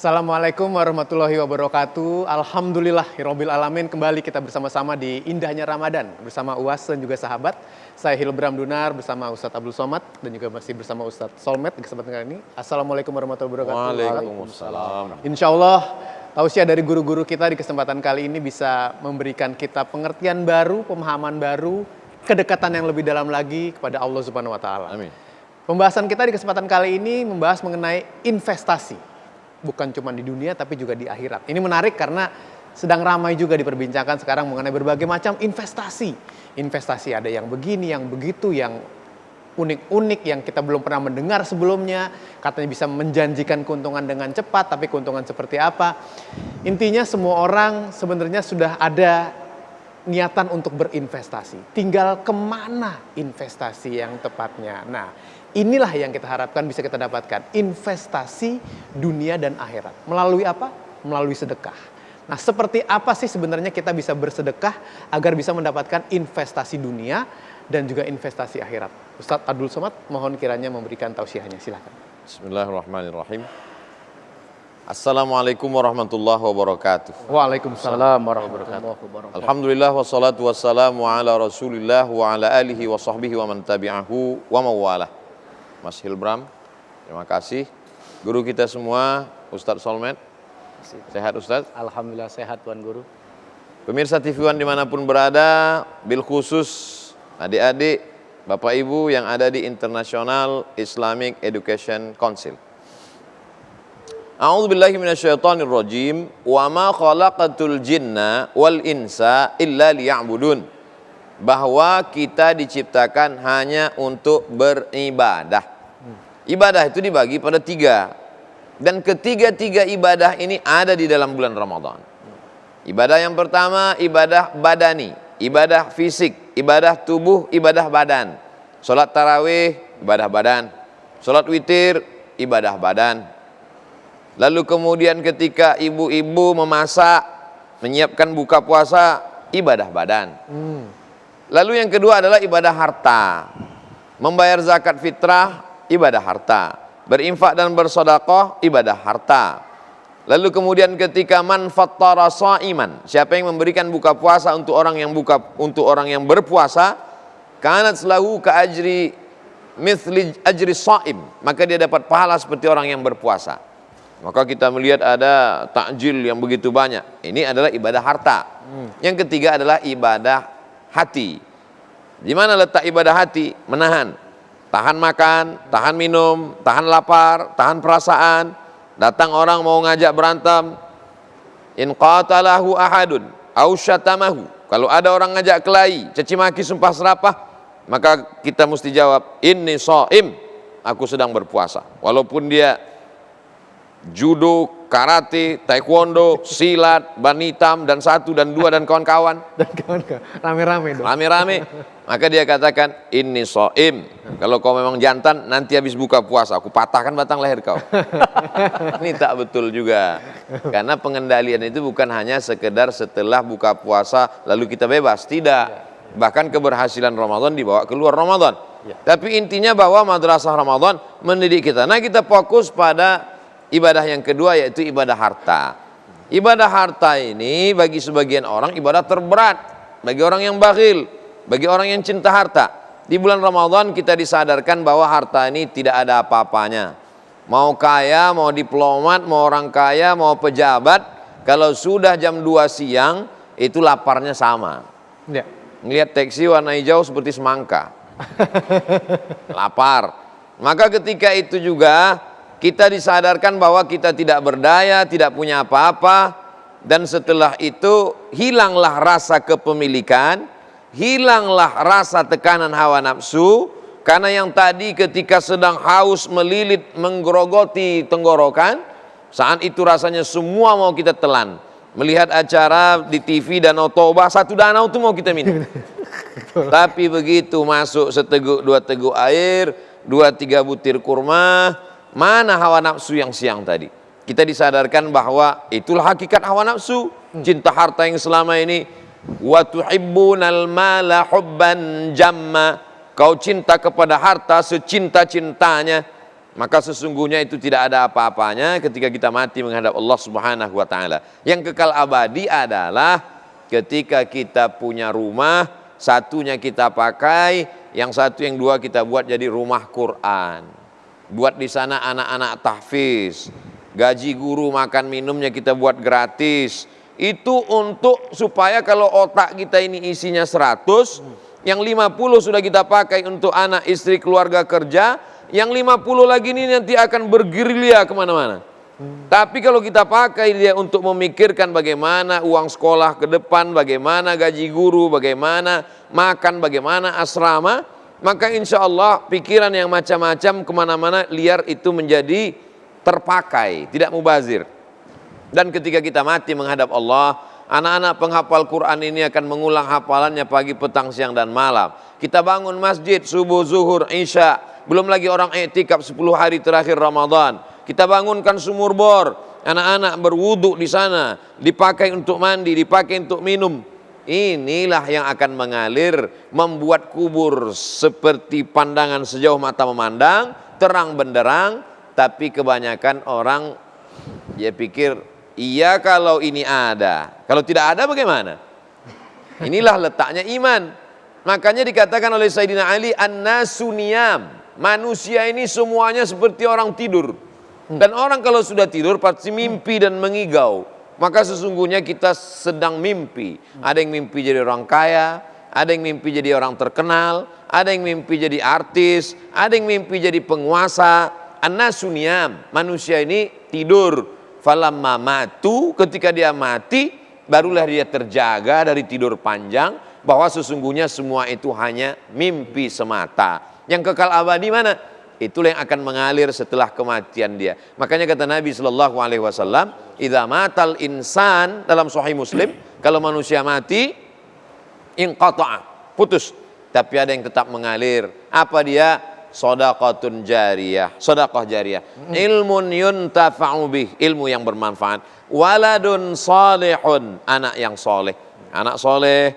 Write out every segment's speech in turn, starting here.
Assalamualaikum warahmatullahi wabarakatuh. Alhamdulillahirabbil alamin. Kembali kita bersama-sama di indahnya Ramadan bersama UAS dan juga sahabat. Saya Hilbram Dunar bersama Ustadz Abdul Somad dan juga masih bersama Ustadz Solmed di kesempatan kali ini. Assalamualaikum warahmatullahi wabarakatuh. Waalaikumsalam. Insya Allah tausiah dari guru-guru kita di kesempatan kali ini bisa memberikan kita pengertian baru, pemahaman baru, kedekatan yang lebih dalam lagi kepada Allah Subhanahu wa taala. Amin. Pembahasan kita di kesempatan kali ini membahas mengenai investasi. Bukan cuma di dunia tapi juga di akhirat. Ini menarik karena sedang ramai juga diperbincangkan sekarang mengenai berbagai macam investasi. Investasi ada yang begini, yang begitu, yang unik-unik, yang kita belum pernah mendengar sebelumnya. Katanya bisa menjanjikan keuntungan dengan cepat, tapi keuntungan seperti apa? Intinya semua orang sebenarnya sudah ada niatan untuk berinvestasi. Tinggal kemana investasi yang tepatnya. Nah, inilah yang kita harapkan bisa kita dapatkan. Investasi dunia dan akhirat. Melalui apa? Melalui sedekah. Nah, seperti apa sih sebenarnya kita bisa bersedekah agar bisa mendapatkan investasi dunia dan juga investasi akhirat? Ustadz Abdul Somad, mohon kiranya memberikan tausiahnya. Silakan. Bismillahirrahmanirrahim. Assalamualaikum warahmatullahi wabarakatuh. Waalaikumsalam warahmatullahi wabarakatuh. Alhamdulillah wassalatu wassalamu ala rasulillah wa ala alihi wa sahbihi wa man tabi'ahu wa mawalah. Mas Hilbram, terima kasih. Guru kita semua, Ustadz Solmed. Sehat Ustadz? Alhamdulillah sehat Tuan Guru. Pemirsa TV One dimanapun berada, bil khusus adik-adik, Bapak Ibu yang ada di International Islamic Education Council. A'udzubillahi minasyaitonirrajim. Wa ma khalaqatul jinna wal insa illa liya'budun. Bahwa kita diciptakan hanya untuk beribadah. Ibadah itu dibagi pada 3. Dan ketiga-tiga ibadah ini ada di dalam bulan Ramadan. Ibadah yang pertama, ibadah badani, ibadah fisik, ibadah tubuh, ibadah badan. Salat tarawih, ibadah badan. Salat witir, ibadah badan. Lalu kemudian ketika ibu-ibu memasak, menyiapkan buka puasa, ibadah badan. Lalu yang kedua adalah ibadah harta. Membayar zakat fitrah, ibadah harta. Berinfak dan bersedekah, ibadah harta. Lalu kemudian ketika man fattara shaiman, siapa yang memberikan buka puasa untuk orang yang berpuasa, kanat lahu ka ajri mithli ajri shaim, maka dia dapat pahala seperti orang yang berpuasa. Maka kita melihat ada takjil yang begitu banyak. Ini adalah ibadah harta. Yang ketiga adalah ibadah hati. Di mana letak ibadah hati? Menahan. Tahan makan, tahan minum, tahan lapar, tahan perasaan. Datang orang mau ngajak berantem. In qatalahu ahadun au syatamahu. Kalau ada orang ngajak kelahi, caci maki, sumpah serapah, maka kita mesti jawab, inni shaim, aku sedang berpuasa. Walaupun dia judo, karate, taekwondo, silat, ban hitam, dan 1 dan 2 dan kawan-kawan. Dan kawan-kawan, rame-rame dong. Rame-rame. Maka dia katakan, inni shaim. Kalau kau memang jantan, nanti habis buka puasa, aku patahkan batang leher kau. Ini tak betul juga. Karena pengendalian itu bukan hanya sekedar setelah buka puasa, lalu kita bebas. Tidak. Bahkan keberhasilan Ramadan dibawa keluar Ramadan. Tapi intinya bahwa madrasah Ramadan mendidik kita. Nah, kita fokus pada ibadah yang kedua, yaitu ibadah harta. Ibadah harta ini bagi sebagian orang ibadah terberat. Bagi orang yang bakhil, bagi orang yang cinta harta. Di bulan Ramadan kita disadarkan bahwa harta ini tidak ada apa-apanya. Mau kaya, mau diplomat, mau orang kaya, mau pejabat, kalau sudah jam 2 siang, itu laparnya sama. Ya. Ngelihat taksi warna hijau seperti semangka. Lapar. Maka ketika itu juga kita disadarkan bahwa kita tidak berdaya, tidak punya apa-apa, dan setelah itu hilanglah rasa kepemilikan, hilanglah rasa tekanan hawa nafsu, karena yang tadi ketika sedang haus melilit menggerogoti tenggorokan, saat itu rasanya semua mau kita telan. Melihat acara di TV Danau Toba, 1 danau itu mau kita minum. Tapi begitu masuk seteguk 2 teguk air, 2-3 butir kurma, mana hawa nafsu yang siang tadi? Kita disadarkan bahwa itulah hakikat hawa nafsu. Cinta harta yang selama ini, wa tuhibbunal mala hubban jamma, kau cinta kepada harta secinta-cintanya, Maka sesungguhnya itu tidak ada apa-apanya ketika kita mati menghadap Allah Subhanahu wa taala. Yang kekal abadi adalah ketika kita punya rumah, satunya kita pakai, yang satu yang dua kita buat jadi rumah Quran. Buat di sana anak-anak tahfiz, gaji guru makan minumnya kita buat gratis. Itu untuk supaya kalau otak kita ini isinya 100, yang 50 sudah kita pakai untuk anak, istri, keluarga, kerja, yang 50 lagi ini nanti akan bergerilya kemana-mana. Tapi kalau kita pakai dia untuk memikirkan bagaimana uang sekolah ke depan, bagaimana gaji guru, bagaimana makan, bagaimana asrama, maka insya Allah pikiran yang macam-macam kemana-mana liar itu menjadi terpakai, tidak mubazir. Dan ketika kita mati menghadap Allah, anak-anak penghafal Quran ini akan mengulang hafalannya pagi, petang, siang, dan malam. Kita bangun masjid, subuh, zuhur, isya. Belum lagi orang i'tikaf 10 hari terakhir Ramadan. Kita bangunkan sumur bor, anak-anak berwudu di sana, dipakai untuk mandi, dipakai untuk minum. Inilah yang akan mengalir, membuat kubur seperti pandangan sejauh mata memandang, terang benderang. Tapi kebanyakan orang dia pikir, iya kalau ini ada, kalau tidak ada bagaimana? Inilah letaknya iman. Makanya dikatakan oleh Sayyidina Ali, an-nasu niyam. Manusia ini semuanya seperti orang tidur. Dan orang kalau sudah tidur pasti mimpi dan mengigau. Maka sesungguhnya kita sedang mimpi. Ada yang mimpi jadi orang kaya, ada yang mimpi jadi orang terkenal, ada yang mimpi jadi artis, ada yang mimpi jadi penguasa. An-nasu niyam. Manusia ini tidur. Falamma matu, ketika dia mati, barulah dia terjaga dari tidur panjang, bahwa sesungguhnya semua itu hanya mimpi semata. Yang kekal abadi mana? Itulah yang akan mengalir setelah kematian dia. Makanya kata Nabi sallallahu alaihi wasallam, "Idza matal insan," dalam Sahih Muslim, kalau manusia mati, inqata'a, putus. Tapi ada yang tetap mengalir. Apa dia? Shadaqatun jariyah, sedekah jariyah. Ilmun yuntafa'u bih, ilmu yang bermanfaat. Waladun salihun, anak yang soleh. Anak soleh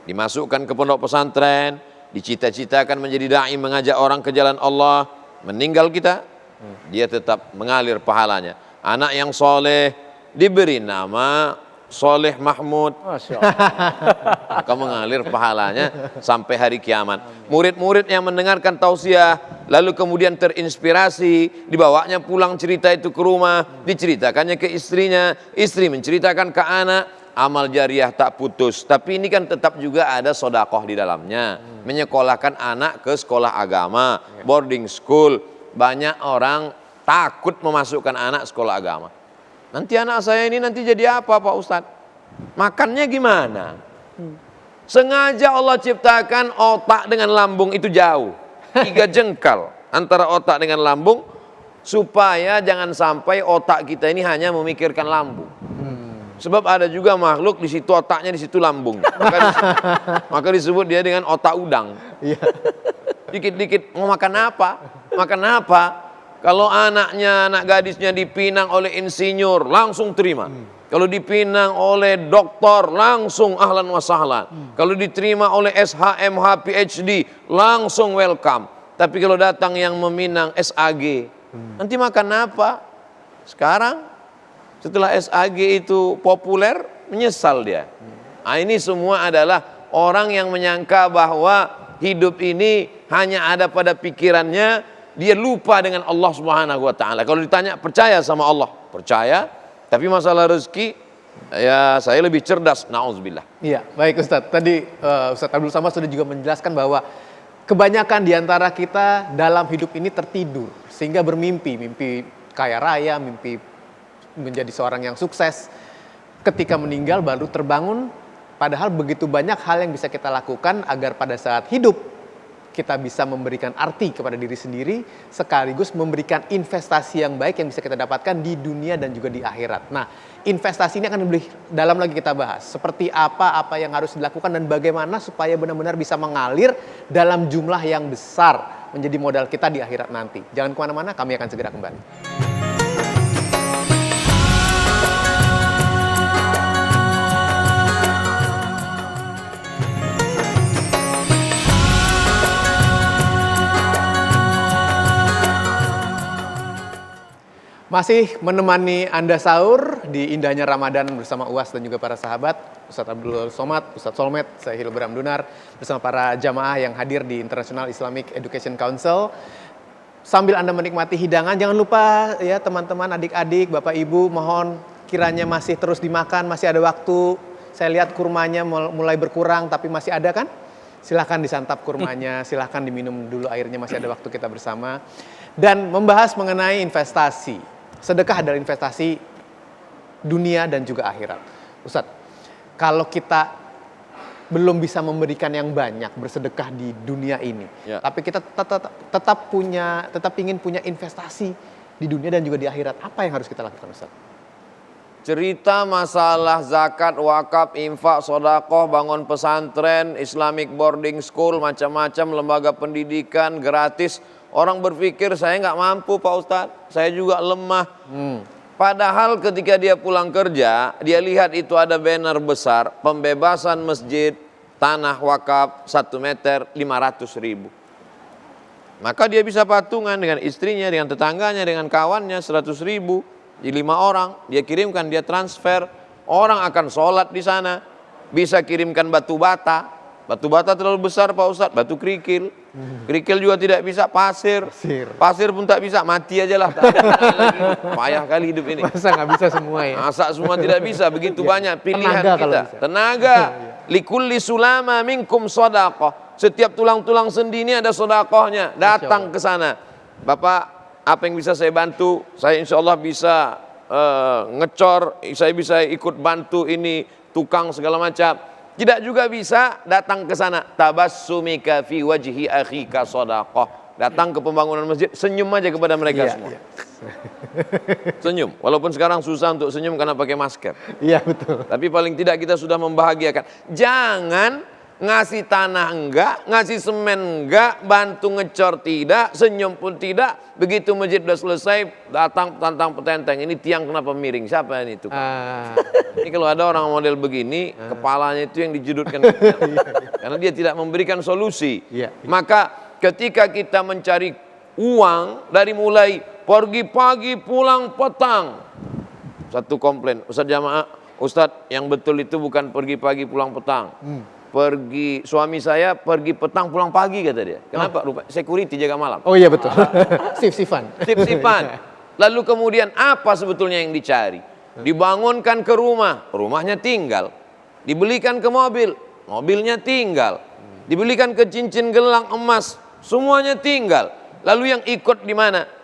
dimasukkan ke pondok pesantren, dicita-citakan menjadi dai mengajak orang ke jalan Allah. Meninggal kita, dia tetap mengalir pahalanya. Anak yang soleh diberi nama Soleh Mahmud, maka mengalir pahalanya sampai hari kiamat. Murid-murid yang mendengarkan tausiah lalu kemudian terinspirasi, dibawanya pulang cerita itu ke rumah, diceritakannya ke istrinya, istri menceritakan ke anak, amal jariah tak putus. Tapi ini kan tetap juga ada sodakoh di dalamnya. Menyekolahkan anak ke sekolah agama, boarding school. Banyak orang takut memasukkan anak sekolah agama. Nanti anak saya ini nanti jadi apa Pak Ustadz? Makannya gimana? Sengaja Allah ciptakan otak dengan lambung itu jauh. 3 jengkal antara otak dengan lambung. Supaya jangan sampai otak kita ini hanya memikirkan lambung. Sebab ada juga makhluk di situ otaknya, di situ lambung. Maka disebut dia dengan otak udang. Dikit-dikit mau makan apa? Makan apa? Kalau anaknya, anak gadisnya dipinang oleh insinyur, langsung terima. Kalau dipinang oleh doktor, langsung ahlan wa sahlan. Kalau diterima oleh SHMH PhD, langsung welcome. Tapi kalau datang yang meminang SAG, nanti makan apa? Sekarang, setelah SAG itu populer, menyesal dia. Nah, ini semua adalah orang yang menyangka bahwa hidup ini hanya ada pada pikirannya. Dia lupa dengan Allah Subhanahu wa taala. Kalau ditanya percaya sama Allah, percaya, tapi masalah rezeki ya saya lebih cerdas, nauzubillah. Iya, baik Ustadz. Tadi Ustadz Abdul Samad sudah juga menjelaskan bahwa kebanyakan di antara kita dalam hidup ini tertidur sehingga bermimpi, mimpi kaya raya, mimpi menjadi seorang yang sukses. Ketika meninggal baru terbangun, padahal begitu banyak hal yang bisa kita lakukan agar pada saat hidup kita bisa memberikan arti kepada diri sendiri, sekaligus memberikan investasi yang baik yang bisa kita dapatkan di dunia dan juga di akhirat. Nah, investasi ini akan lebih dalam lagi kita bahas. Seperti apa yang harus dilakukan dan bagaimana supaya benar-benar bisa mengalir dalam jumlah yang besar menjadi modal kita di akhirat nanti. Jangan kemana-mana, kami akan segera kembali. Masih menemani Anda sahur di indahnya Ramadan bersama UAS dan juga para sahabat, Ustadz Abdul Somad, Ustadz Solmed, saya Hilbram Dunar, bersama para jamaah yang hadir di International Islamic Education Council. Sambil Anda menikmati hidangan, jangan lupa ya teman-teman, adik-adik, bapak ibu, mohon kiranya masih terus dimakan, masih ada waktu. Saya lihat kurmanya mulai berkurang, tapi masih ada kan? Silahkan disantap kurmanya, silahkan diminum dulu airnya, masih ada waktu kita bersama. Dan membahas mengenai investasi. Sedekah adalah investasi dunia dan juga akhirat. Ustadz, kalau kita belum bisa memberikan yang banyak bersedekah di dunia ini, tapi kita tetap ingin punya investasi di dunia dan juga di akhirat, apa yang harus kita lakukan, Ustadz? Cerita masalah zakat, wakaf, infak, sodakoh, bangun pesantren, Islamic boarding school, macam-macam lembaga pendidikan gratis. Orang berpikir saya nggak mampu Pak Ustadz, saya juga lemah. Padahal ketika dia pulang kerja, dia lihat itu ada banner besar, pembebasan masjid, tanah wakaf 1 meter 500.000. Maka dia bisa patungan dengan istrinya, dengan tetangganya, dengan kawannya 100.000. Di 5 orang, dia kirimkan, dia transfer. Orang akan sholat di sana. Bisa kirimkan batu bata. Batu bata terlalu besar Pak Ustadz, batu kerikil. Kerikil juga tidak bisa, pasir. Pasir pun tak bisa, mati aja lah. Payah kali hidup ini. Masa nggak bisa semua ya? Masa semua tidak bisa, begitu banyak pilihan Tenaga kita. Tenaga. Likulli sulama minkum sodaqah. Setiap tulang-tulang sendi ini ada sodakohnya. Datang ke sana. Bapak, apa yang bisa saya bantu? Saya insya Allah bisa ngecor, saya bisa ikut bantu ini, tukang segala macam. Tidak juga bisa, datang ke sana. Tabassumika fi wajhi akhika shadaqah. Datang ke pembangunan masjid, senyum aja kepada mereka semua. Senyum. Walaupun sekarang susah untuk senyum karena pakai masker. Iya, betul. Tapi paling tidak kita sudah membahagiakan. Jangan ngasih tanah enggak, ngasih semen enggak, bantu ngecor tidak, senyum pun tidak. Begitu masjid sudah selesai, datang tantang petenteng. Ini tiang kenapa miring? Siapa ini itu? Ini kalau ada orang model begini, kepalanya itu yang dijudutkan. Karena dia tidak memberikan solusi. Maka ketika kita mencari uang, dari mulai pergi pagi pulang petang. Satu komplain, Ustadz jamaah, Ustadz yang betul itu bukan pergi pagi pulang petang. Pergi, suami saya pergi petang pulang pagi kata dia. Kenapa? Security jaga malam. Oh iya betul. Sip-sipan. Sip-sipan. Lalu kemudian apa sebetulnya yang dicari? Dibangunkan ke rumah, rumahnya tinggal. Dibelikan ke mobil, mobilnya tinggal. Dibelikan ke cincin gelang emas, semuanya tinggal. Lalu yang ikut di mana?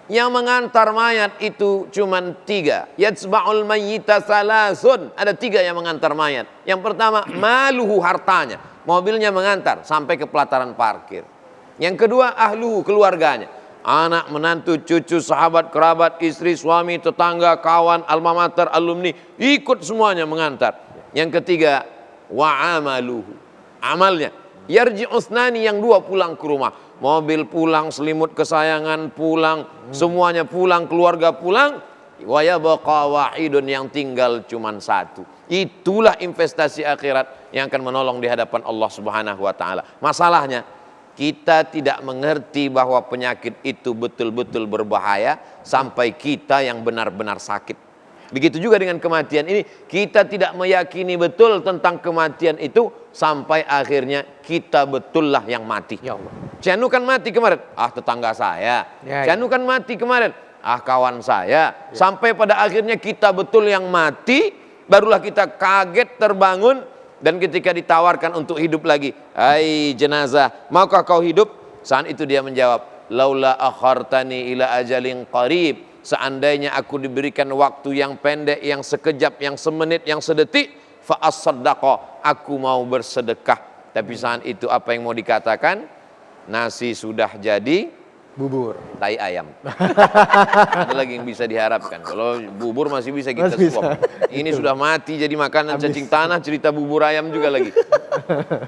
Yang mengantar mayat itu cuma 3. Yatsba'ul mayyita salasun. Ada 3 yang mengantar mayat. Yang pertama, maluhu, hartanya. Mobilnya mengantar sampai ke pelataran parkir. Yang kedua, ahluhu, keluarganya. Anak, menantu, cucu, sahabat, kerabat, istri, suami, tetangga, kawan, alma mater, alumni. Ikut semuanya mengantar. Yang ketiga, wa amaluhu. Amalnya. Yarji'usnani, yang 2 pulang ke rumah. Mobil pulang, selimut kesayangan pulang, semuanya pulang, keluarga pulang. Wa yabqa wahidun, yang tinggal cuma 1. Itulah investasi akhirat yang akan menolong di hadapan Allah Subhanahu wa taala. Masalahnya kita tidak mengerti bahwa penyakit itu betul-betul berbahaya sampai kita yang benar-benar sakit. Begitu juga dengan kematian ini, kita tidak meyakini betul tentang kematian itu sampai akhirnya kita betullah yang mati. Ya Allah. Cianu kan mati kemarin, tetangga saya. Cianu kan mati kemarin, kawan saya. Sampai pada akhirnya kita betul yang mati, barulah kita kaget terbangun. Dan ketika ditawarkan untuk hidup lagi, hai jenazah, maukah kau hidup? Saat itu dia menjawab, laula akhartani ila ajalin qarib. Seandainya aku diberikan waktu yang pendek, yang sekejap, yang semenit, yang sedetik, fa as-saddaqa, aku mau bersedekah. Tapi saat itu apa yang mau dikatakan? Nasi sudah jadi, bubur, tai ayam. Ada lagi yang bisa diharapkan. Kalau bubur masih bisa kita suap. Ini sudah mati jadi makanan cacing tanah, cerita bubur ayam juga lagi.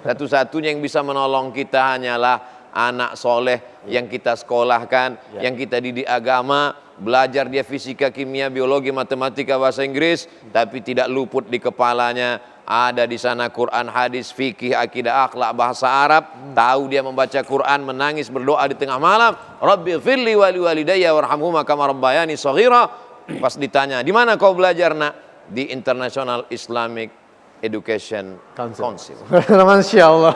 Satu-satunya yang bisa menolong kita hanyalah anak soleh yang kita sekolahkan, yang kita didik agama, belajar dia fisika, kimia, biologi, matematika, bahasa Inggris, tapi tidak luput di kepalanya ada di sana Quran, hadis, fikih, akidah, akhlak, bahasa Arab. Tahu dia membaca Quran, menangis, berdoa di tengah malam. Rabbi firli wali walidayya warhamhuma kama rabbayani shaghira. Pas ditanya, di mana kau belajar nak? Di International Islamic Education Council. Masya Allah.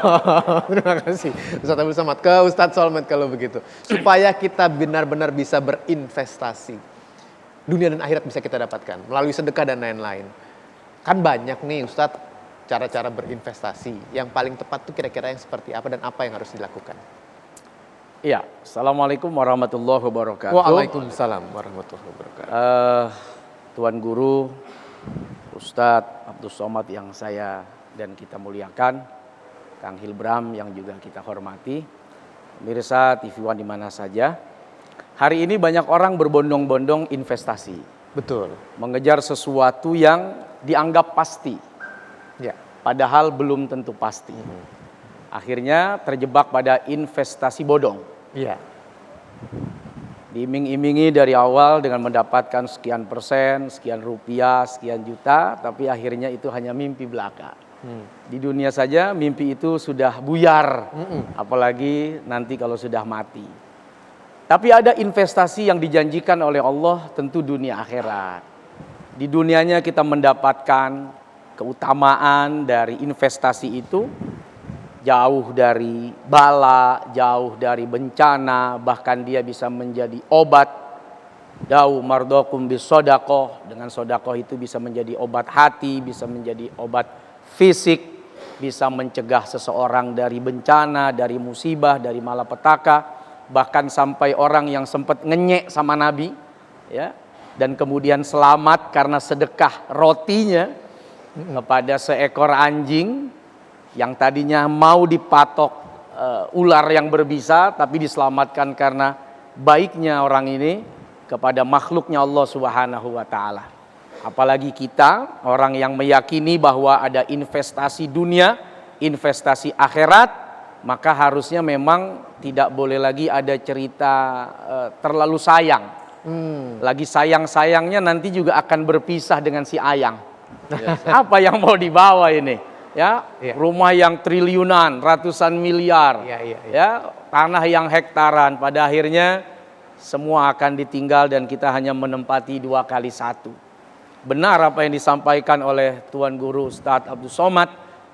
Terima kasih Ustadz Abdul Somad. Ke Ustadz Solmed kalau begitu. Supaya kita benar-benar bisa berinvestasi. Dunia dan akhirat bisa kita dapatkan. Melalui sedekah dan lain-lain. Kan banyak nih Ustadz cara-cara berinvestasi. Yang paling tepat tuh kira-kira yang seperti apa dan apa yang harus dilakukan? Iya, Assalamualaikum warahmatullahi wabarakatuh. Waalaikumsalam warahmatullahi wabarakatuh. Tuan Guru, Ustadz Abdul Somad yang saya dan kita muliakan, Kang Hilbram yang juga kita hormati, pemirsa TV One di mana saja. Hari ini banyak orang berbondong-bondong investasi. Betul. Mengejar sesuatu yang dianggap pasti. Ya. Padahal belum tentu pasti. Akhirnya terjebak pada investasi bodong. Iya. Diiming-imingi dari awal dengan mendapatkan sekian persen, sekian rupiah, sekian juta, tapi akhirnya itu hanya mimpi belaka. Di dunia saja mimpi itu sudah buyar, apalagi nanti kalau sudah mati. Tapi ada investasi yang dijanjikan oleh Allah, tentu dunia akhirat. Di dunianya kita mendapatkan keutamaan dari investasi itu, jauh dari bala, jauh dari bencana, bahkan dia bisa menjadi obat. Dau mardokum bis sodakoh, dengan sodakoh itu bisa menjadi obat hati, bisa menjadi obat fisik, bisa mencegah seseorang dari bencana, dari musibah, dari malapetaka, bahkan sampai orang yang sempat ngenyek sama Nabi, ya, dan kemudian selamat karena sedekah rotinya kepada seekor anjing yang tadinya mau dipatok ular yang berbisa, tapi diselamatkan karena baiknya orang ini kepada makhluknya Allah Subhanahu wa Ta'ala. Apalagi kita, orang yang meyakini bahwa ada investasi dunia, investasi akhirat, maka harusnya memang tidak boleh lagi ada cerita terlalu sayang. Lagi sayang-sayangnya nanti juga akan berpisah dengan si ayang. Apa yang mau dibawa ini? Ya, rumah yang triliunan, ratusan miliar, ya, tanah yang hektaran, pada akhirnya semua akan ditinggal dan kita hanya menempati 2 kali 1. Benar apa yang disampaikan oleh Tuan Guru Ustadz Abdul Somad,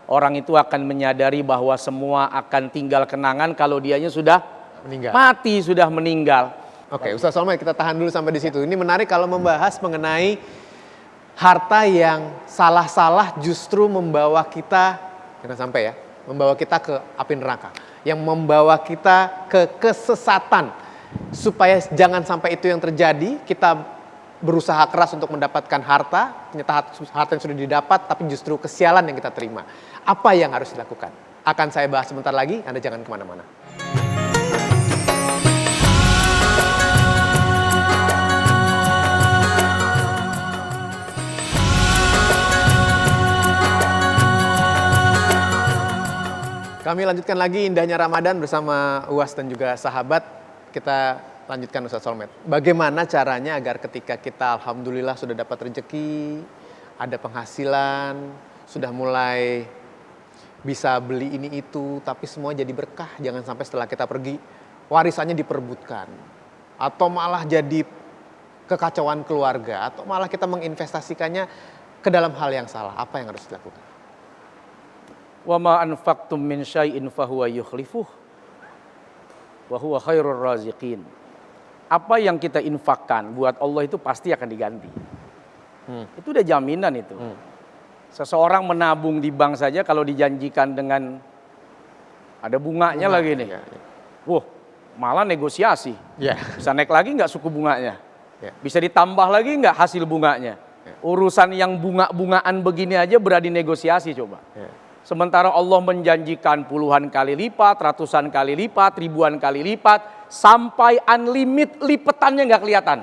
orang itu akan menyadari bahwa semua akan tinggal kenangan kalau dianya sudah Meninggal. mati, sudah meninggal. Oke, Ustadz Solmed, kita tahan dulu sampai di situ. Ini menarik kalau membahas mengenai harta yang salah-salah justru membawa kita, jangan sampai ya, membawa kita ke api neraka. Yang membawa kita ke kesesatan. Supaya jangan sampai itu yang terjadi, kita berusaha keras untuk mendapatkan harta, ternyata harta yang sudah didapat, tapi justru kesialan yang kita terima. Apa yang harus dilakukan? Akan saya bahas sebentar lagi, Anda jangan kemana-mana. Kami lanjutkan lagi indahnya Ramadan bersama UAS dan juga sahabat. Kita lanjutkan Ustadz Solmed. Bagaimana caranya agar ketika kita alhamdulillah sudah dapat rezeki, ada penghasilan, sudah mulai bisa beli ini itu, tapi semua jadi berkah. Jangan sampai setelah kita pergi, warisannya diperebutkan. Atau malah jadi kekacauan keluarga. Atau malah kita menginvestasikannya ke dalam hal yang salah. Apa yang harus dilakukan? Wa ma anfaqtum min syai'in fahuwa yukhlifuh wa huwa khairur raziqin. Apa yang kita infakkan buat Allah itu pasti akan diganti. Itu udah jaminan itu. Seseorang menabung di bank saja kalau dijanjikan dengan ada bunganya lagi nih. Wah, malah negosiasi. Bisa naik lagi nggak suku bunganya? Bisa ditambah lagi nggak hasil bunganya? Urusan yang bunga-bungaan begini aja berani negosiasi coba. Sementara Allah menjanjikan puluhan kali lipat, ratusan kali lipat, ribuan kali lipat, sampai unlimited lipetannya nggak kelihatan.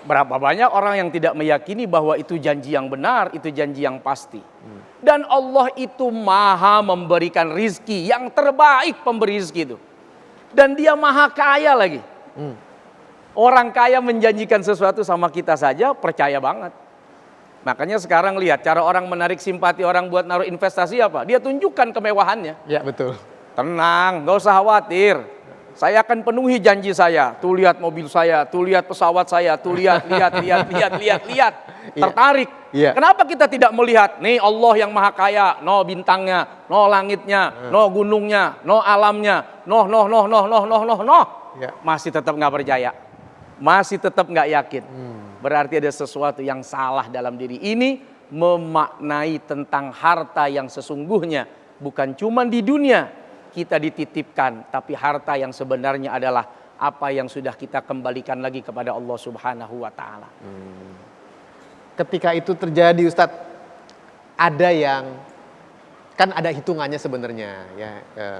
Berapa banyak orang yang tidak meyakini bahwa itu janji yang benar, itu janji yang pasti. Dan Allah itu maha memberikan rizki, yang terbaik pemberi rizki itu. Dan dia maha kaya lagi. Orang kaya menjanjikan sesuatu sama kita saja percaya banget. Makanya sekarang lihat cara orang menarik simpati orang buat naruh investasi apa? Dia tunjukkan kemewahannya. Ya, betul. Tenang, nggak usah khawatir. Saya akan penuhi janji saya. Tuh lihat mobil saya, tuh lihat pesawat saya, tuh lihat. Iya. Tertarik. Iya. Kenapa kita tidak melihat? Nih Allah yang maha kaya, no bintangnya, no langitnya, no gunungnya, no alamnya, no. Iya. Masih tetap nggak percaya. Masih tetap nggak yakin. Berarti ada sesuatu yang salah dalam diri ini, memaknai tentang harta yang sesungguhnya. Bukan cuma di dunia kita dititipkan, tapi harta yang sebenarnya adalah apa yang sudah kita kembalikan lagi kepada Allah Subhanahu wa Ta'ala. Ketika itu terjadi, Ustadz, ada yang kan ada hitungannya sebenarnya ya.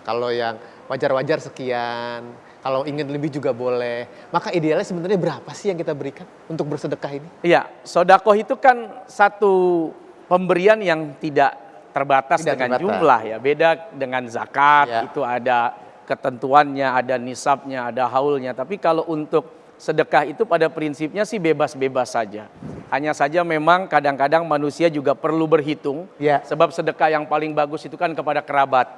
Kalau yang wajar-wajar sekian, kalau ingin lebih juga boleh. Maka idealnya sebenarnya berapa sih yang kita berikan untuk bersedekah ini? Iya, sodakoh itu kan satu pemberian yang tidak terbatas dengan jumlah ya. Beda dengan zakat, Ya. itu ada ketentuannya, ada nisabnya, ada haulnya. Tapi kalau untuk sedekah itu pada prinsipnya sih bebas-bebas saja. Hanya saja memang kadang-kadang manusia juga perlu berhitung. Ya. Sebab sedekah yang paling bagus itu kan kepada kerabat.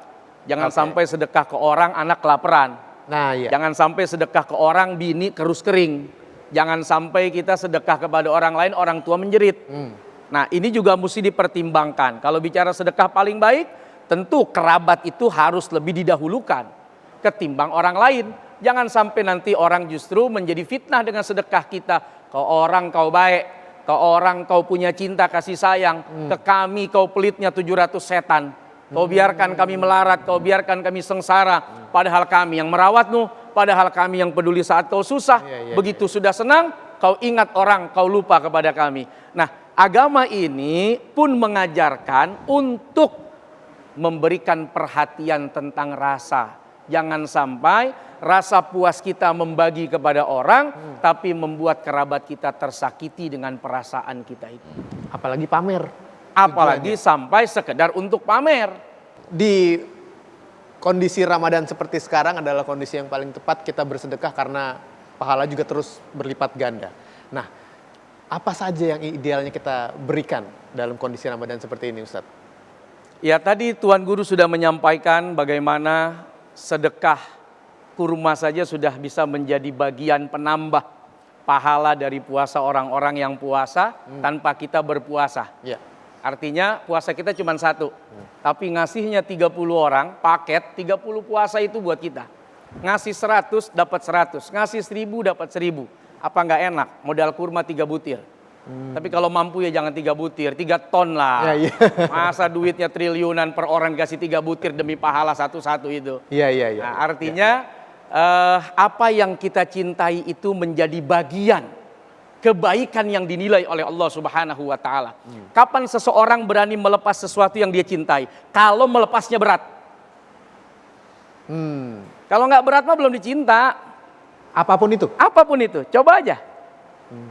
Jangan Oke. sampai sedekah ke orang anak kelaparan. Nah, iya. Jangan sampai sedekah ke orang bini kerus kering. Jangan sampai kita sedekah kepada orang lain orang tua menjerit. Nah ini juga mesti dipertimbangkan. Kalau bicara sedekah paling baik, tentu kerabat itu harus lebih didahulukan ketimbang orang lain. Jangan sampai nanti orang justru menjadi fitnah dengan sedekah kita. Ke orang kau baik, ke orang kau punya cinta kasih sayang, ke kami kau pelitnya 700 setan. Kau biarkan kami melarat, kau biarkan kami sengsara. Padahal kami yang merawatmu, padahal kami yang peduli saat kau susah. Begitu sudah senang, kau ingat orang, kau lupa kepada kami. Nah, agama ini pun mengajarkan untuk memberikan perhatian tentang rasa. Jangan sampai rasa puas kita membagi kepada orang, tapi membuat kerabat kita tersakiti dengan perasaan kita itu. Apalagi pamer. Apalagi sampai sekedar untuk pamer. Di kondisi Ramadan seperti sekarang adalah kondisi yang paling tepat kita bersedekah karena pahala juga terus berlipat ganda. Nah, apa saja yang idealnya kita berikan dalam kondisi Ramadan seperti ini, Ustadz? Ya tadi Tuan Guru sudah menyampaikan bagaimana sedekah kurma saja sudah bisa menjadi bagian penambah pahala dari puasa orang-orang yang puasa tanpa kita berpuasa. Ya. Artinya puasa kita cuma satu, tapi ngasihnya 30 orang, paket 30 puasa itu buat kita. Ngasih 100 dapat 100, ngasih 1000 dapat 1000. Apa nggak enak? Modal kurma 3 butir. Tapi kalau mampu ya jangan 3 butir, 3 ton lah. Ya, iya. Masa duitnya triliunan per orang kasih 3 butir demi pahala satu-satu itu. Iya. Nah, artinya apa yang kita cintai itu menjadi bagian kebaikan yang dinilai oleh Allah Subhanahu wa Ta'ala. Kapan seseorang berani melepas sesuatu yang dia cintai? Kalau melepasnya berat. Kalau nggak berat mah belum dicinta. Apapun itu. Apapun itu, coba aja.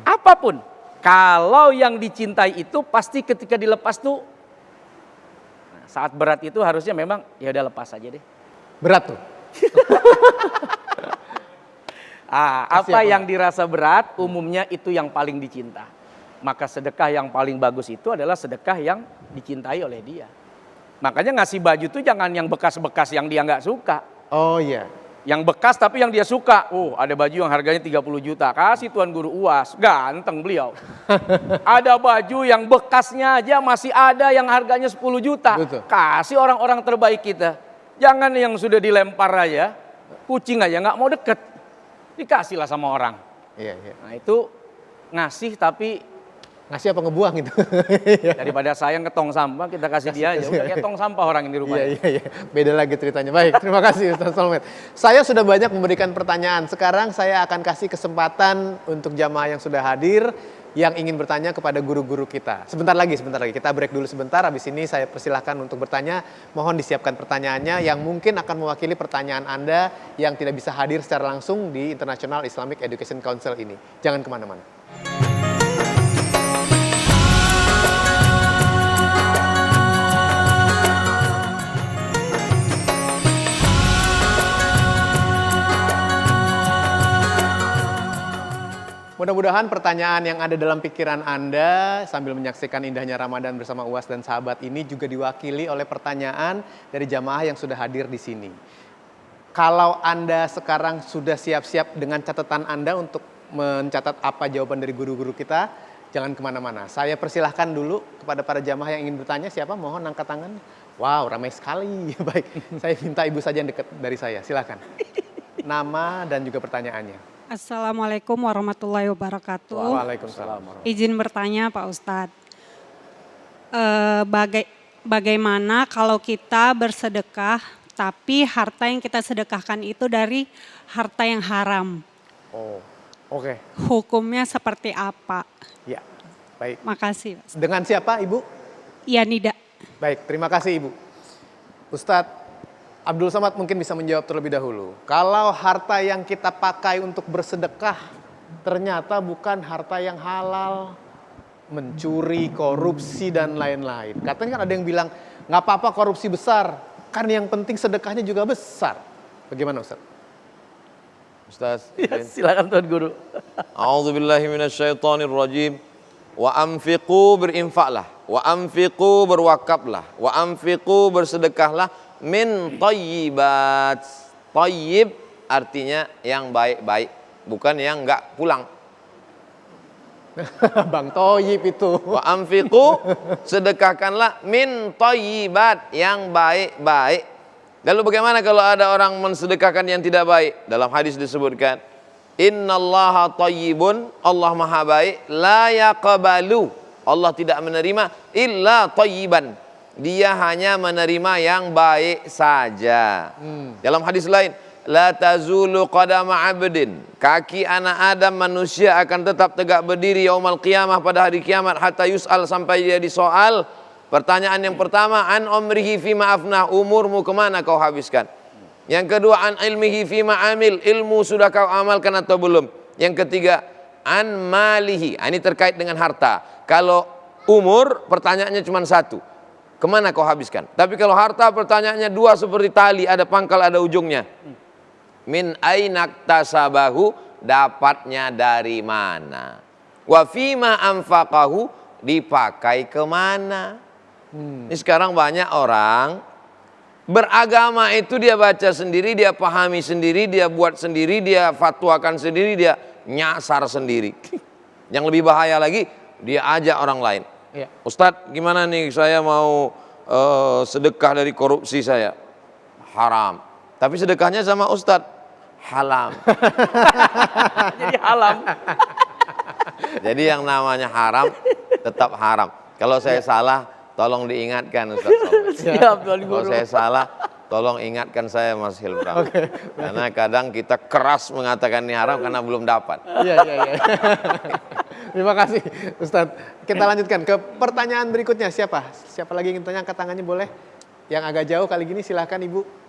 Apapun. Kalau yang dicintai itu pasti ketika dilepas tuh saat berat itu harusnya memang ya udah lepas aja deh. Berat tuh. Apa yang dirasa berat umumnya itu yang paling dicinta. Maka sedekah yang paling bagus itu adalah sedekah yang dicintai oleh dia. Makanya ngasih baju tuh jangan yang bekas-bekas yang dia nggak suka. Oh iya. Yang bekas tapi yang dia suka. Ada baju yang harganya 30 juta. Kasih Tuan Guru UAS. Ganteng beliau. Ada baju yang bekasnya aja masih ada yang harganya 10 juta. Betul. Kasih orang-orang terbaik kita. Jangan yang sudah dilempar aja. Kucing aja nggak mau deket. Dikasihlah sama orang. Iya. Nah itu ngasih tapi Ngasih apa ngebuang itu? daripada sayang ke tong sampah kita kasih dia aja. Udah kayak tong sampah orang ini rumahnya. Iya. Beda lagi ceritanya. Baik, terima kasih Ustaz Solmed. Saya sudah banyak memberikan pertanyaan. Sekarang saya akan kasih kesempatan untuk jamaah yang sudah hadir yang ingin bertanya kepada guru-guru kita. Sebentar lagi. Kita break dulu sebentar. Habis ini saya persilahkan untuk bertanya. Mohon disiapkan pertanyaannya yang mungkin akan mewakili pertanyaan Anda yang tidak bisa hadir secara langsung di International Islamic Education Council ini. Jangan kemana-mana. Mudah-mudahan pertanyaan yang ada dalam pikiran Anda sambil menyaksikan indahnya Ramadan bersama UAS dan sahabat ini juga diwakili oleh pertanyaan dari jamaah yang sudah hadir di sini. Kalau Anda sekarang sudah siap-siap dengan catatan Anda untuk mencatat apa jawaban dari guru-guru kita, jangan kemana-mana. Saya persilahkan dulu kepada para jamaah yang ingin bertanya. Siapa? Mohon angkat tangan. Wow, ramai sekali. Baik, saya minta ibu saja yang dekat dari saya. Silakan. Nama dan juga pertanyaannya. Assalamualaikum warahmatullahi wabarakatuh. Waalaikumsalam. Izin bertanya Pak Ustadz, bagaimana kalau kita bersedekah tapi harta yang kita sedekahkan itu dari harta yang haram? Oh, oke. Hukumnya seperti apa? Ya, baik. Makasih. Pak. Dengan siapa Ibu? Ya Nida. Baik, terima kasih Ibu. Ustadz Abdul Samad mungkin bisa menjawab terlebih dahulu. Kalau harta yang kita pakai untuk bersedekah ternyata bukan harta yang halal, mencuri, korupsi dan lain-lain. Katanya kan ada yang bilang nggak apa-apa korupsi besar, kan yang penting sedekahnya juga besar. Bagaimana Ustaz? Ustaz. Ya, silakan Tuan Guru. A'udzubillahi minasyaitonirrajim. Wa anfiqu berinfaklah, wa anfiqu berwakaflah, wa anfiqu bersedekahlah min thayyibat. Thayyib artinya yang baik-baik, bukan yang enggak pulang. Bang Toyib itu. Wa anfiqu sedekahkanlah min thayyibat yang baik-baik. Lalu bagaimana kalau ada orang mensedekahkan yang tidak baik? Dalam hadis disebutkan, innallaha thayyibun, Allah maha baik, la yaqbalu, Allah tidak menerima illa thayyiban. Dia hanya menerima yang baik saja. Dalam hadis lain, la tazulu qadama 'abdin, kaki anak Adam manusia akan tetap tegak berdiri yaumal qiyamah pada hari kiamat hatta yus'al, sampai dia disoal. Pertanyaan yang pertama, an umrihi fima afnah, umurmu kemana kau habiskan? Yang kedua, an ilmihi fima amil, ilmu sudah kau amalkan atau belum? Yang ketiga, an malihi, ini terkait dengan harta. Kalau umur pertanyaannya cuma satu, kemana kau habiskan? Tapi kalau harta pertanyaannya dua seperti tali, ada pangkal ada ujungnya. Min ainak tasabahu, dapatnya dari mana? Wa fima anfaqahu, dipakai kemana? Ini sekarang banyak orang beragama itu dia baca sendiri, dia pahami sendiri, dia buat sendiri, dia fatwakan sendiri, dia nyasar sendiri. Yang lebih bahaya lagi, dia ajak orang lain. Ya. Ustadz, gimana nih saya mau sedekah dari korupsi saya? Haram. Tapi sedekahnya sama Ustadz, halam. Jadi halam. Jadi yang namanya haram tetap haram. Kalau saya salah, tolong diingatkan Ustadz Solmet. Siap Tuan Kalau Guru. saya salah, tolong ingatkan saya Mas Hilbram. Karena kadang kita keras mengatakan ini haram karena belum dapat. Iya. Terima kasih Ustadz. Kita lanjutkan ke pertanyaan berikutnya. Siapa lagi yang ingin tanya, angkat tangannya boleh. Yang agak jauh kali gini silahkan Ibu.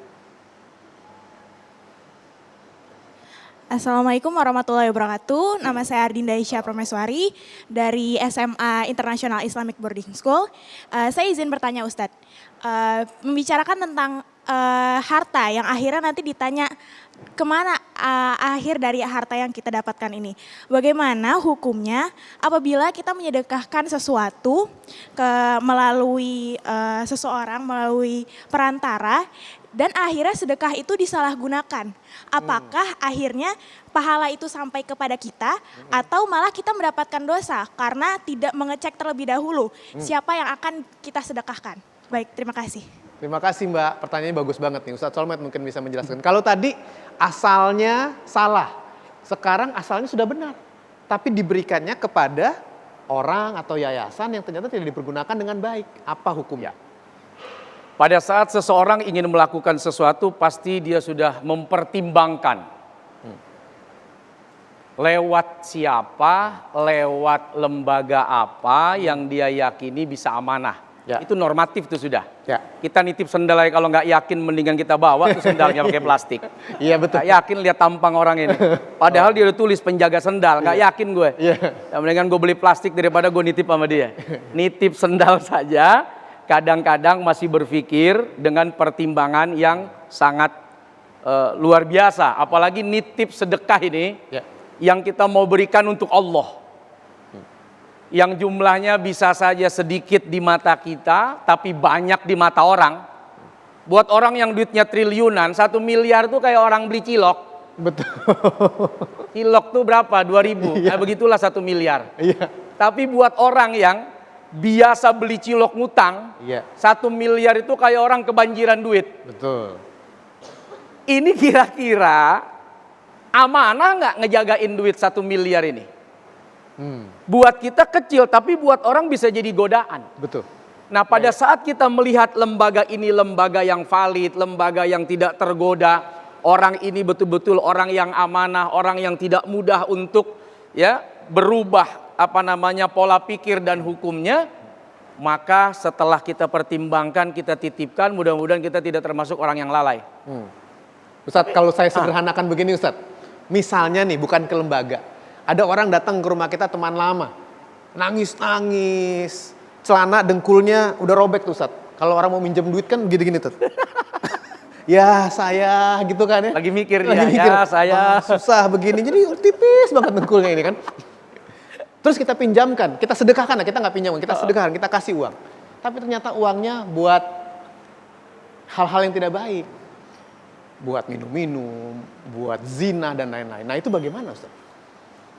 Assalamualaikum warahmatullahi wabarakatuh. Nama saya Ardinda Isya Prameswari dari SMA International Islamic Boarding School. Saya izin bertanya Ustadz, membicarakan tentang harta yang akhirnya nanti ditanya kemana akhir dari harta yang kita dapatkan ini. Bagaimana hukumnya apabila kita menyedekahkan sesuatu melalui seseorang, melalui perantara, dan akhirnya sedekah itu disalahgunakan. Apakah akhirnya pahala itu sampai kepada kita atau malah kita mendapatkan dosa karena tidak mengecek terlebih dahulu siapa yang akan kita sedekahkan. Baik, terima kasih. Terima kasih Mbak, pertanyaannya bagus banget nih. Ustadz Solmet mungkin bisa menjelaskan. Kalau tadi asalnya salah, sekarang asalnya sudah benar. Tapi diberikannya kepada orang atau yayasan yang ternyata tidak dipergunakan dengan baik. Apa hukumnya? Pada saat seseorang ingin melakukan sesuatu, pasti dia sudah mempertimbangkan. Lewat siapa, lewat lembaga apa yang dia yakini bisa amanah. Ya. Itu normatif tuh sudah. Ya. Kita nitip sendal aja kalau nggak yakin mendingan kita bawa tuh sendalnya pakai plastik. Iya betul. Nggak yakin lihat tampang orang ini. Padahal dia udah tulis penjaga sendal, nggak yakin gue. Iya. Ya, mendingan gue beli plastik daripada gue nitip sama dia. Nitip sendal saja. Kadang-kadang masih berpikir dengan pertimbangan yang sangat luar biasa. Apalagi nitip sedekah ini, Ya. yang kita mau berikan untuk Allah. Yang jumlahnya bisa saja sedikit di mata kita, tapi banyak di mata orang. Buat orang yang duitnya triliunan, 1 miliar tuh kayak orang beli cilok. Betul. Cilok tuh berapa? 2.000. Nah, begitulah 1 miliar. Iya. Tapi buat orang yang biasa beli cilok ngutang, Iya. 1 miliar itu kayak orang kebanjiran duit. Betul. Ini kira-kira amanah nggak ngejagain duit 1 miliar ini? Buat kita kecil, tapi buat orang bisa jadi godaan. Betul. Nah, pada saat kita melihat lembaga ini lembaga yang valid, lembaga yang tidak tergoda, orang ini betul-betul orang yang amanah, orang yang tidak mudah untuk ya berubah pola pikir dan hukumnya, maka setelah kita pertimbangkan, kita titipkan, mudah-mudahan kita tidak termasuk orang yang lalai. Ustadz, kalau saya sederhanakan begini Ustadz, misalnya nih bukan ke lembaga, ada orang datang ke rumah kita teman lama, nangis-nangis, celana dengkulnya udah robek tuh Ustadz. Kalau orang mau minjem duit kan gini-gini tuh. Ya saya gitu kan ya. Lagi mikir Lagi dia, mikir, ya saya. susah begini, jadi tipis banget dengkulnya ini kan. Terus kita pinjamkan, kita sedekahkan, kita nggak pinjamkan, kita sedekahkan, kita kasih uang. Tapi ternyata uangnya buat hal-hal yang tidak baik. Buat minum-minum, buat zina dan lain-lain. Nah itu bagaimana Ustaz?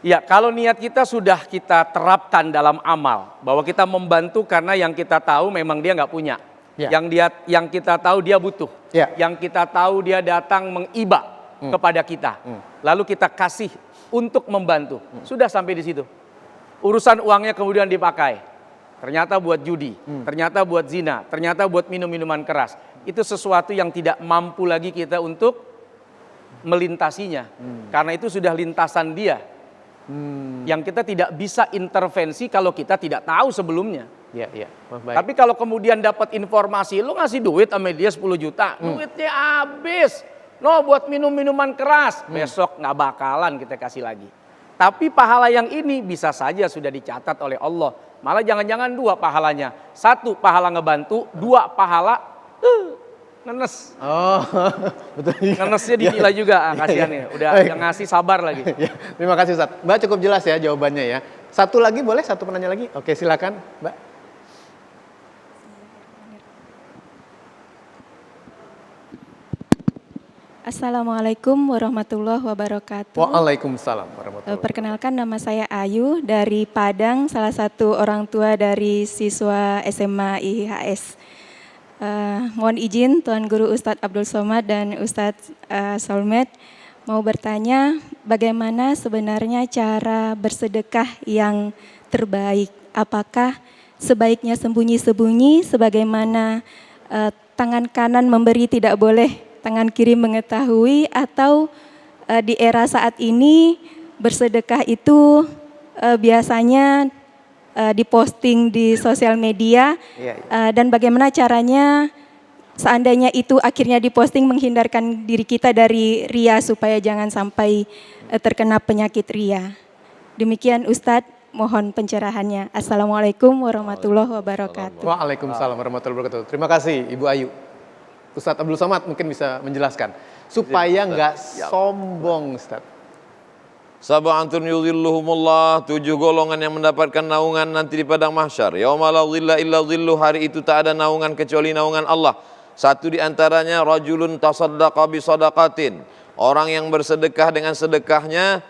Ya, kalau niat kita sudah kita terapkan dalam amal, bahwa kita membantu karena yang kita tahu memang dia nggak punya. Ya. Yang kita tahu dia butuh. Ya. Yang kita tahu dia datang mengiba kepada kita. Lalu kita kasih untuk membantu. Sudah sampai di situ. Urusan uangnya kemudian dipakai. Ternyata buat judi, ternyata buat zina, ternyata buat minum-minuman keras. Itu sesuatu yang tidak mampu lagi kita untuk melintasinya. Karena itu sudah lintasan dia. Yang kita tidak bisa intervensi kalau kita tidak tahu sebelumnya. Iya, iya. Baik. Tapi kalau kemudian dapat informasi, lu ngasih duit sama dia 10 juta, duitnya habis. No, buat minum-minuman keras. Besok nggak bakalan kita kasih lagi. Tapi pahala yang ini bisa saja sudah dicatat oleh Allah. Malah jangan-jangan 2 pahalanya. 1 pahala ngebantu, 2 pahala ngenes. Oh, betul. Ngenesnya dinilai juga, kasihan ya. Udah ngasih sabar lagi. Ya, terima kasih Ustaz. Mbak cukup jelas ya jawabannya ya. Satu lagi boleh, satu penanya lagi? Oke silakan Mbak. Assalamualaikum warahmatullahi wabarakatuh. Waalaikumsalam warahmatullahi wabarakatuh. Perkenalkan, nama saya Ayu dari Padang, salah satu orang tua dari siswa SMA IHS. Mohon izin Tuan Guru Ustadz Abdul Somad dan Ustadz Solmed mau bertanya bagaimana sebenarnya cara bersedekah yang terbaik. Apakah sebaiknya sembunyi-sembunyi sebagaimana tangan kanan memberi tidak boleh tangan kiri mengetahui, atau di era saat ini bersedekah itu biasanya diposting di sosial media, dan bagaimana caranya seandainya itu akhirnya diposting menghindarkan diri kita dari ria supaya jangan sampai terkena penyakit ria. Demikian Ustadz, mohon pencerahannya. Assalamualaikum warahmatullahi wabarakatuh. Waalaikumsalam warahmatullahi wabarakatuh. Terima kasih Ibu Ayu. Ustadz Abdul Somad mungkin bisa menjelaskan supaya nggak sombong Ustadz. Sab'atun yudhilluhumullah, 7 golongan yang mendapatkan naungan nanti di padang mahsyar. Yauma la dhilla illa dhilluh, hari itu tak ada naungan kecuali naungan Allah. 1 di antaranya rajulun tasaddaqa bi sadaqatin, orang yang bersedekah dengan sedekahnya,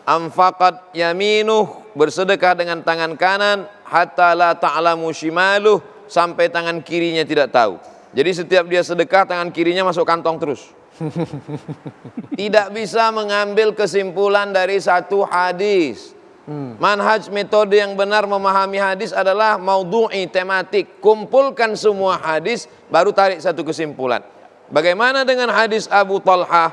anfaqat yaminuh, bersedekah dengan tangan kanan, hatta la ta'lamu shimaluh, sampai tangan kirinya tidak tahu. Jadi setiap dia sedekah, tangan kirinya masuk kantong terus. Tidak bisa mengambil kesimpulan dari satu hadis. Manhaj metode yang benar memahami hadis adalah maudhu'i, tematik. Kumpulkan semua hadis, baru tarik satu kesimpulan. Bagaimana dengan hadis Abu Talhah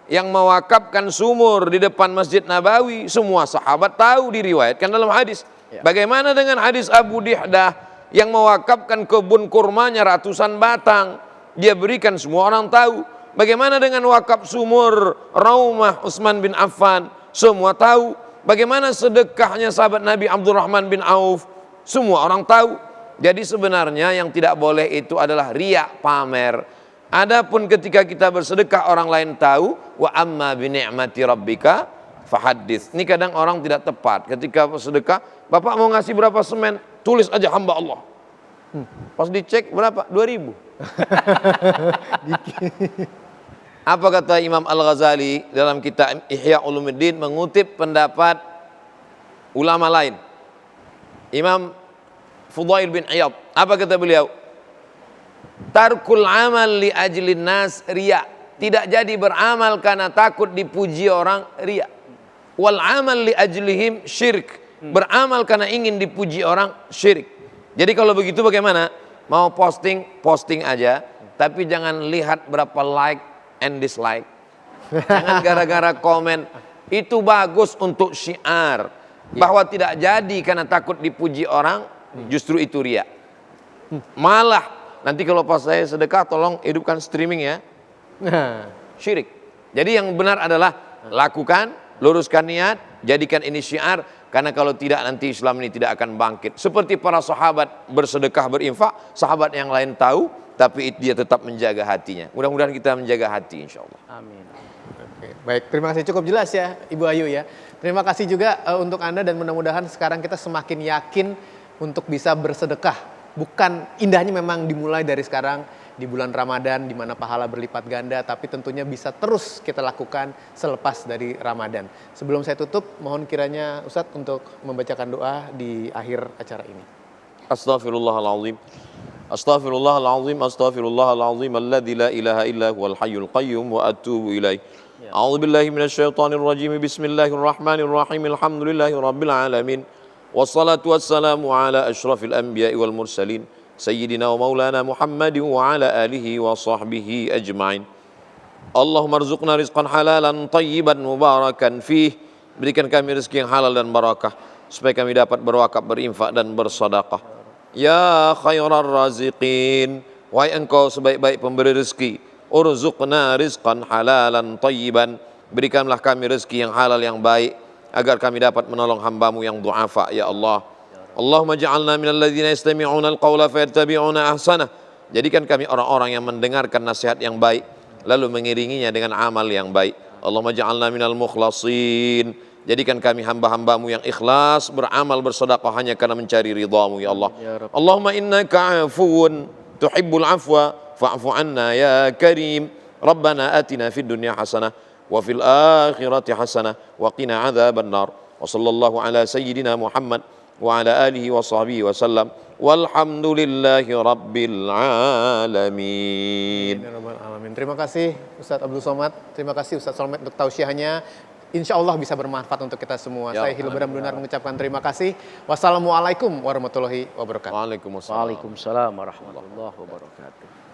yang mewakafkan sumur di depan Masjid Nabawi? Semua sahabat tahu, diriwayatkan dalam hadis. Bagaimana dengan hadis Abu Dihdah yang mewakafkan kebun kurmanya ratusan batang, dia berikan, semua orang tahu. Bagaimana dengan wakaf sumur Raumah Utsman bin Affan? Semua tahu. Bagaimana sedekahnya sahabat Nabi Abdurrahman bin Auf? Semua orang tahu. Jadi sebenarnya yang tidak boleh itu adalah riya, pamer. Adapun ketika kita bersedekah orang lain tahu, wa amma bi ni'mati rabbika fahadits. Ini kadang orang tidak tepat. Ketika sedekah, Bapak mau ngasih berapa semen? Tulis aja hamba Allah. Pas dicek berapa? 2.000. Apa kata Imam Al-Ghazali dalam kitab Ihya Ulumuddin mengutip pendapat ulama lain. Imam Fudail bin Iyad, apa kata beliau? Tarkul amal li ajlin nas riya. Tidak jadi beramal karena takut dipuji orang, riya. Wal amal li ajlihim syirik. Beramal karena ingin dipuji orang, syirik. Jadi kalau begitu bagaimana? Mau posting, posting aja, tapi jangan lihat berapa like and dislike. Jangan gara-gara komen. Itu bagus untuk syiar bahwa tidak jadi karena takut dipuji orang, justru itu riya. Malah nanti kalau pas saya sedekah tolong hidupkan streaming ya. Syirik. Jadi yang benar adalah lakukan, luruskan niat, jadikan ini syiar, karena kalau tidak nanti Islam ini tidak akan bangkit. Seperti para sahabat bersedekah, berinfak, sahabat yang lain tahu, tapi dia tetap menjaga hatinya. Mudah-mudahan kita menjaga hati insyaallah. Amin. Oke, baik, terima kasih, cukup jelas ya Ibu Ayu ya. Terima kasih juga untuk Anda, dan mudah-mudahan sekarang kita semakin yakin untuk bisa bersedekah. Bukan, indahnya memang dimulai dari sekarang di bulan Ramadan di mana pahala berlipat ganda, tapi tentunya bisa terus kita lakukan selepas dari Ramadan. Sebelum saya tutup, mohon kiranya Ustadz untuk membacakan doa di akhir acara ini. Astaghfirullahaladzim. Astaghfirullahaladzim. Astaghfirullahaladzim. Alladzi la ilaha illa huwal hayyul qayyum wa atubu ilaih. A'udzu billahi minasyaitonir rajim. Bismillahirrahmanirrahim. Alhamdulillahi rabbil alamin. Wassalatu wassalamu ala asyrafil anbiya'i wal mursalin. Sayyidina wa maulana Muhammadin wa ala alihi wa sahbihi ajma'in. Allahumma rzuqna rizqan halalan tayyiban mubarakan fih. Berikan kami rezeki yang halal dan barakah, supaya kami dapat berwakaf, berinfak dan bersedekah. Ya khairar raziqin, wahai engkau sebaik-baik pemberi rezeki, urzuqna rizqan halalan tayyiban. Berikanlah kami rezeki yang halal yang baik, agar kami dapat menolong hambamu yang du'afa ya Allah. Allahumma ja'alna minal ladzina yastami'una al-qawla fayattabi'una ahsanah. Jadikan kami orang-orang yang mendengarkan nasihat yang baik lalu mengiringinya dengan amal yang baik. Allahumma ja'alna minal mukhlasin. Jadikan kami hamba-hambamu yang ikhlas beramal bersedekah hanya karena mencari ridhamu ya Allah. Allahumma innaka 'afuwun tuhibbul 'afwa fa'fu 'anna ya karim. Rabbana atina fid dunya hasanah wa fil akhirati hasanah wa qina 'adzabannar. Wa sallallahu ala sayyidina Muhammad wa ala alihi wa sahbihi wa sallam walhamdulillahi rabbil alamin. Terima kasih Ustadz Abdul Somad, terima kasih Ustadz Solmed untuk tausiahnya. Insya Allah bisa bermanfaat untuk kita semua. Saya Hilbram Dunar mengucapkan terima kasih. Wassalamualaikum warahmatullahi wabarakatuh. Waalaikumsalam. Waalaikumsalam warahmatullahi wabarakatuh.